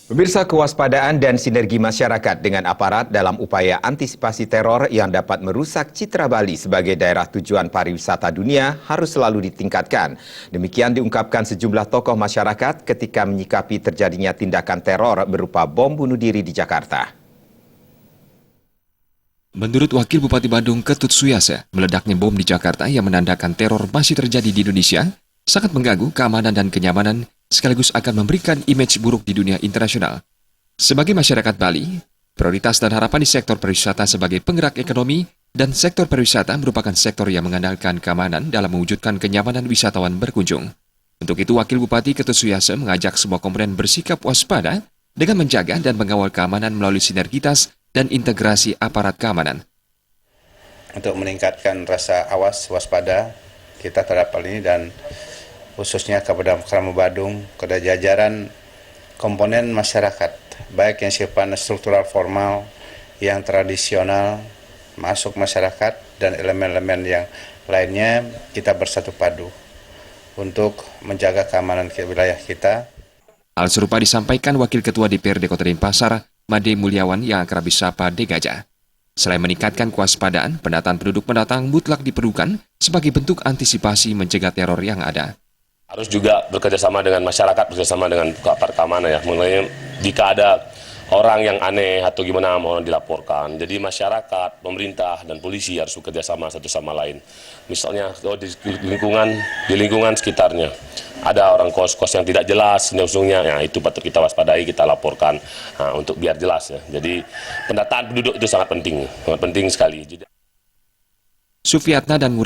Pemirsa, kewaspadaan dan sinergi masyarakat dengan aparat dalam upaya antisipasi teror yang dapat merusak citra Bali sebagai daerah tujuan pariwisata dunia harus selalu ditingkatkan. Demikian diungkapkan sejumlah tokoh masyarakat ketika menyikapi terjadinya tindakan teror berupa bom bunuh diri di Jakarta. Menurut Wakil Bupati Bandung Ketut Suyase, meledaknya bom di Jakarta yang menandakan teror masih terjadi di Indonesia sangat mengganggu keamanan dan kenyamanan sekaligus akan memberikan image buruk di dunia internasional. Sebagai masyarakat Bali, prioritas dan harapan di sektor pariwisata sebagai penggerak ekonomi dan sektor pariwisata merupakan sektor yang mengandalkan keamanan dalam mewujudkan kenyamanan wisatawan berkunjung. Untuk itu, Wakil Bupati Ketut Suyase mengajak semua komponen bersikap waspada dengan menjaga dan mengawal keamanan melalui sinergitas dan integrasi aparat keamanan. Untuk meningkatkan rasa awas waspada kita terhadap hal ini dan khususnya kepada Krama Badung, kepada jajaran komponen masyarakat, baik yang sifatnya struktural formal, yang tradisional, masuk masyarakat, dan elemen-elemen yang lainnya, kita bersatu padu untuk menjaga keamanan wilayah kita. Hal serupa disampaikan Wakil Ketua DPRD Kota Denpasar, Made Mulyawan yang akrab disapa De Gajah. Selain meningkatkan kewaspadaan, pendataan penduduk pendatang mutlak diperlukan sebagai bentuk antisipasi mencegah teror yang ada. Harus juga bekerjasama dengan masyarakat, bekerjasama dengan aparat keamanan ya. Mengenai jika ada orang yang aneh atau gimana mau dilaporkan. Jadi masyarakat, pemerintah dan polisi harus bekerjasama satu sama lain. Misalnya kalau di lingkungan sekitarnya ada orang kos-kos yang tidak jelas usungnya, ya itu patut kita waspadai, kita laporkan untuk biar jelas ya. Jadi pendataan penduduk itu sangat penting sekali. Sufiatna dan